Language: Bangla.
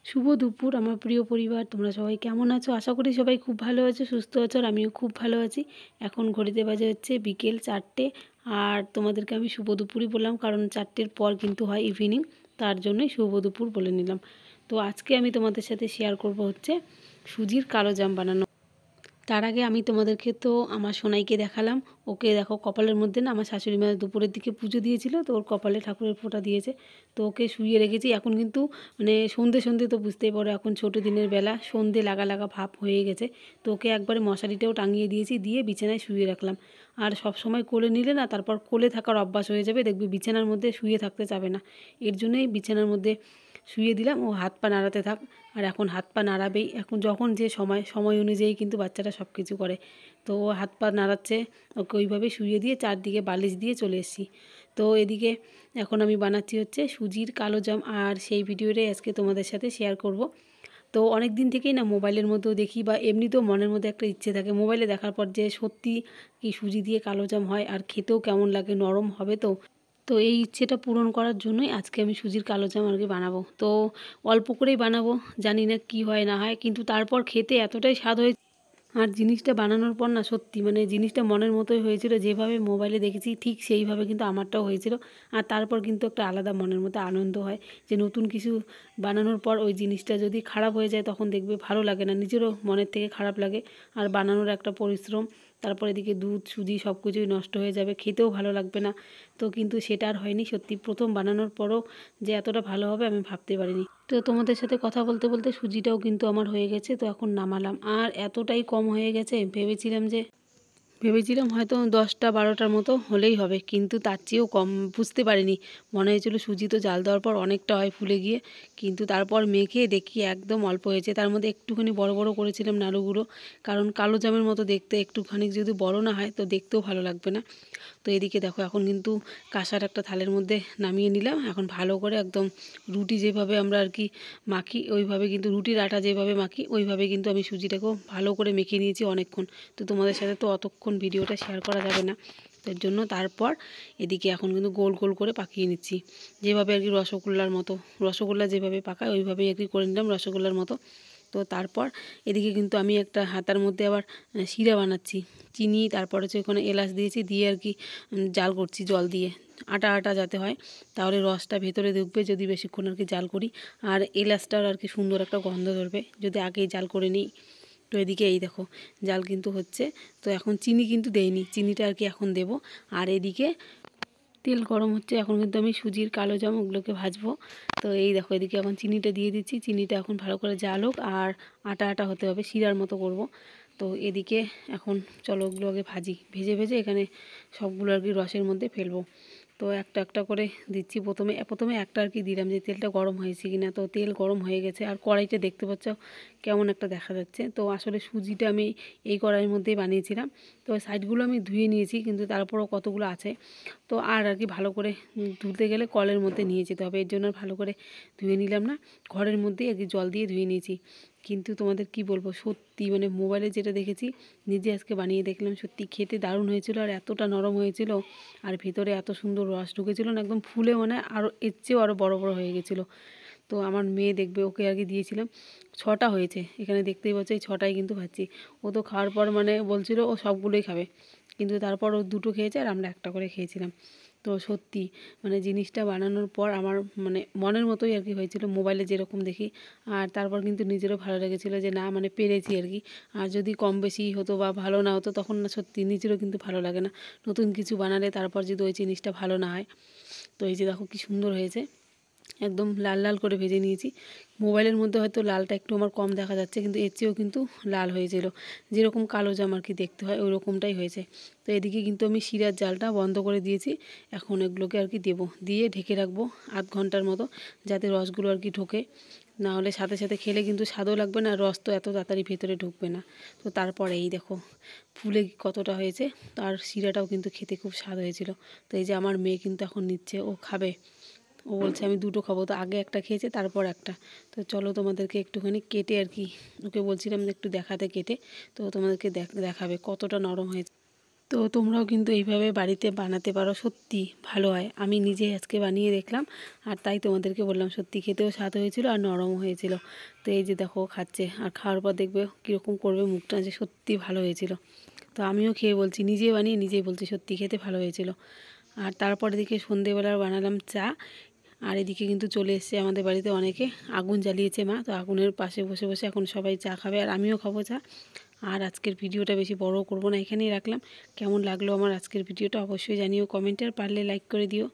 শুভ দুপুর আমার প্রিয় পরিবার, তোমরা সবাই কেমন আছো? আশা করি সবাই খুব ভালো আছো, সুস্থ আছো, আর আমিও খুব ভালো আছি। এখন ঘড়িতে বাজে হচ্ছে বিকেল 4টে, আর তোমাদেরকে আমি শুভ দুপুরই বললাম কারণ 4টের পর কিন্তু হয় ইভিনিং, তার জন্যই শুভ দুপুর বলে নিলাম। তো আজকে আমি তোমাদের সাথে শেয়ার করব হচ্ছে সুজির কালো জাম বানানো। তার আগে আমি তোমাদেরকে তো আমার সোনাইকে দেখালাম। ওকে দেখো, কপালের মধ্যে না আমার শাশুড়ি মা দুপুরের দিকে পুজো দিয়েছিল, তো ওর কপালে ঠাকুরের ফোঁটা দিয়েছে। তো ওকে শুইয়ে রেখেছি। এখন কিন্তু মানে সন্ধে সন্ধে তো বুঝতেই পারো, এখন ছোটো দিনের বেলা, সন্ধে লাগা লাগা ভাব হয়ে গেছে। তো ওকে একবারে মশারিটাও টাঙিয়ে দিয়েছি, দিয়ে বিছানায় শুয়ে রাখলাম। আর সব সময় কোলে নিলে না তারপর কোলে থাকার অভ্যাস হয়ে যাবে, দেখবি বিছানার মধ্যে শুয়ে থাকতে চাবে না। এর জন্যই বিছানার মধ্যে শুয়ে দিলাম, ও হাত পা নাড়াতে থাক। আর এখন হাত পা নাড়াবেই, এখন যখন যে সময় অনুযায়ী কিন্তু বাচ্চারা সব কিছু করে। তো ও হাত পা নাড়াচ্ছে, ওকে ওইভাবে শুইয়ে দিয়ে চারদিকে বালিশ দিয়ে চলে এসেছি। তো এদিকে এখন আমি বানাচ্ছি হচ্ছে সুজির কালো জাম, আর সেই ভিডিওটাই আজকে তোমাদের সাথে শেয়ার করব। তো অনেক দিন থেকেই না মোবাইলের মধ্যেও দেখি, বা এমনিতেও মনের মধ্যে একটা ইচ্ছে থাকে মোবাইলে দেখার পর যে সত্যি কি সুজি দিয়ে কালো জাম হয়, আর খেতেও কেমন লাগে, নরম হবে তো। তো এই ইচ্ছেটা পূরণ করার জন্যই আজকে আমি সুজির কালো জাম আর কি বানাবো। তো অল্প করেই বানাবো, জানি না কি হয় না হয়, কিন্তু তারপর খেতে এতটাই স্বাদ হয়েছে। আর জিনিসটা বানানোর পর না সত্যি মানে জিনিসটা মনের মতোই হয়েছিল, যেভাবে মোবাইলে দেখেছি ঠিক সেইভাবে কিন্তু আমারটাও হয়েছিল। আর তারপর কিন্তু একটা আলাদা মনের মধ্যে আনন্দ হয় যে নতুন কিছু বানানোর পর ওই জিনিসটা যদি খারাপ হয়ে যায় তখন দেখবে ভালো লাগে না, নিজেরও মনের থেকে খারাপ লাগে। আর বানানোর একটা পরিশ্রম, তারপর এদিকে দুধ সুজি সব কিছুই নষ্ট হয়ে যাবে, খেতেও ভালো লাগবে না। তো কিন্তু সেটা আর হয়নি, সত্যি প্রথম বানানোর পরও যে এতটা ভালো হবে আমি ভাবতে পারিনি। তো তোমাদের সাথে কথা বলতে বলতে সুজিটাও কিন্তু আমার হয়ে গেছে, তো এখন নামালাম। আর এতটাই কম হয়ে গেছে, ভেবেছিলাম হয়তো 10টা 12টার মতো হলেই হবে, কিন্তু তার চেয়েও কম। বুঝতে পারিনি, মনে হয়েছিল সুজি তো জাল দেওয়ার পর অনেকটা হয় ফুলে গিয়ে, কিন্তু তারপর মেখে দেখি একদম অল্প হয়েছে। তার মধ্যে একটুখানি বড় বড় করেছিলাম নাড়ুগুলো, কারণ কালো জামের মতো দেখতে একটুখানি যদি বড় না হয় তো দেখতেও ভালো লাগবে না। তো এদিকে দেখো এখন কিন্তু কাঁসার একটা থালের মধ্যে নামিয়ে নিলাম। এখন ভালো করে একদম রুটি যেভাবে আমরা আর কি মাখি ওইভাবে, কিন্তু রুটির আটা যেভাবে মাখি ওইভাবে কিন্তু আমি সুজিটাকেও ভালো করে মেখে নিয়েছি অনেকক্ষণ। তো তোমাদের সাথে তো অতক্ষণ ভিডিওটা শেয়ার করা যাবে না, তার জন্য তারপর এদিকে এখন কিন্তু গোল গোল করে পাকিয়ে নিচ্ছি, যেভাবে আর কি রসগোল্লা যেভাবে পাকায় ওইভাবেই আর কি করে নিলাম রসগোল্লার মতো। তো তারপর এদিকে কিন্তু আমি একটা হাতার মধ্যে আবার শিরা বানাচ্ছি। চিনি, তারপর হচ্ছে ওখানে এলাচ দিয়েছি, দিয়ে আর কি জাল করছি জল দিয়ে, আটা আটা যাতে হয়, তাহলে রসটা ভেতরে ঢুকবে যদি বেশিক্ষণ আর কি জাল করি। আর এলাচটার আর কি সুন্দর একটা গন্ধ ধরবে যদি আগেই জাল করে নিই। তো এদিকে এই দেখো জাল কিন্তু হচ্ছে। তো এখন চিনি কিন্তু দেইনি, চিনিটা আর কি এখন দেব। আর এদিকে তেল গরম হচ্ছে, এখন কিন্তু আমি সুজির কালো জাম ওগুলোকে ভাজবো। তো এই দেখো এদিকে এখন চিনিটা দিয়ে দিচ্ছি, চিনিটা এখন ভালো করে জাল হোক, আর আটা আটা হতে হবে, শিরার মতো করব। তো এদিকে এখন চলো ওগুলো আগে ভাজি, ভেজে ভেজে এখানে সবগুলো আর কি রসের মধ্যে ফেলবো। তো একটা একটা করে দিচ্ছি, প্রথমে একটা আর কি দিলাম যে তেলটা গরম হয়েছে কিনা। তো তেল গরম হয়ে গেছে, আর কড়াইটা দেখতে পাচ্ছ কেমন একটা দেখা যাচ্ছে। তো আসলে সুজিটা আমি এই কড়াইয়ের মধ্যেই বানিয়েছিলাম। তো সাইডগুলো আমি ধুয়ে নিয়েছি, কিন্তু তারপরও কতগুলো আছে। তো আর কি ভালো করে ধুতে গেলে কলের মধ্যে নিয়ে যেতে হবে, এর জন্য ভালো করে ধুয়ে নিলাম না, ঘরের মধ্যেই আর কি জল দিয়ে ধুয়ে নিয়েছি। কিন্তু তোমাদের কি বলবো, সত্যি মানে মোবাইলে যেটা দেখেছি নিজে আজকে বানিয়ে দেখলাম, সত্যি খেতে দারুণ হয়েছিল, আর এতটা নরম হয়েছিল, আর ভিতরে এত সুন্দর রস ঢুকেছিল না, একদম ফুলে মানে আরও এর চেয়েও আরও বড় বড় হয়ে গেছিলো। তো আমার মেয়ে দেখবে, ওকে আর কি দিয়েছিলাম, 6টা হয়েছে এখানে দেখতেই পাচ্ছি, এই 6টাই কিন্তু খাচ্ছি। ও তো খাওয়ার পর মানে বলছিল ও সবগুলোই খাবে, কিন্তু তারপর ও 2টো খেয়েছে আর আমরা একটা করে খেয়েছিলাম। তো সত্যি মানে জিনিসটা বানানোর পর আমার মানে মনের মতোই আর কি হয়েছিল, মোবাইলে যেরকম দেখি। আর তারপর কিন্তু নিজেরও ভালো লেগেছিলো যে না মানে পেরেছি আর কি। আর যদি কম বেশি হতো বা ভালো না হতো তখন না সত্যি নিজেরও কিন্তু ভালো লাগে না, নতুন কিছু বানালে তারপর যদি ওই জিনিসটা ভালো না হয়। তো এই যে দেখো কি সুন্দর হয়েছে, একদম লাল লাল করে ভেজে নিয়েছি। মোবাইলের মধ্যে হয়তো লালটা একটু আমার কম দেখা যাচ্ছে, কিন্তু এর চেয়েও কিন্তু লাল হয়েছিল, যেরকম কালো জাম আর কি দেখতে হয় ওই রকমটাই হয়েছে। তো এদিকে কিন্তু আমি শিরার জালটা বন্ধ করে দিয়েছি, এখন এগুলোকে আর কি দেবো, দিয়ে ঢেকে রাখবো আধ ঘন্টার মতো, যাতে রসগুলো আর কি ঢোকে। না হলে সাথে সাথে খেলে কিন্তু স্বাদও লাগবে না, রস তো এত তাড়াতাড়ি ভেতরে ঢুকবে না। তো তারপরে এই দেখো ফুলে কতটা হয়েছে, আর শিরাটাও কিন্তু খেতে খুব স্বাদ হয়েছিল। তো এই যে আমার মেয়ে কিন্তু এখন নিচ্ছে, ও খাবে, ও বলছে আমি 2টো খাবো। তো আগে একটা খেয়েছে তারপর একটা। তো চলো তোমাদেরকে একটুখানি কেটে আর কি ওকে বলছিলাম যে একটু দেখাতে কেটে, তো তোমাদেরকে দেখাবে কতটা নরম হয়েছে। তো তোমরাও কিন্তু এইভাবে বাড়িতে বানাতে পারো, সত্যি ভালো হয়। আমি নিজে আজকে বানিয়ে দেখলাম আর তাই তোমাদেরকে বললাম, সত্যি খেতেও স্বাদ হয়েছিল আর নরমও হয়েছিল। তো এই যে দেখো খাচ্ছে, আর খাওয়ার পর দেখবে কীরকম করবে মুখটা, যে সত্যি ভালো হয়েছিল। তো আমিও খেয়ে বলছি, নিজে বানিয়ে নিজেই বলছি সত্যি খেতে ভালো হয়েছিল। আর তারপর এদিকে সন্ধেবেলার বানালাম চা। আর এদিকে কিন্তু চলে এসছে আমাদের বাড়িতে অনেকে, আগুন জ্বালিয়েছে মা, তো আগুনের পাশে বসে বসে এখন সবাই চা খাবে আর আমিও খাবো চা। আর আজকের ভিডিওটা বেশি বড় করব না, এখানেই রাখলাম। কেমন লাগলো আমার আজকের ভিডিওটা অবশ্যই জানিও কমেন্টে, আর পারলে লাইক করে দিও।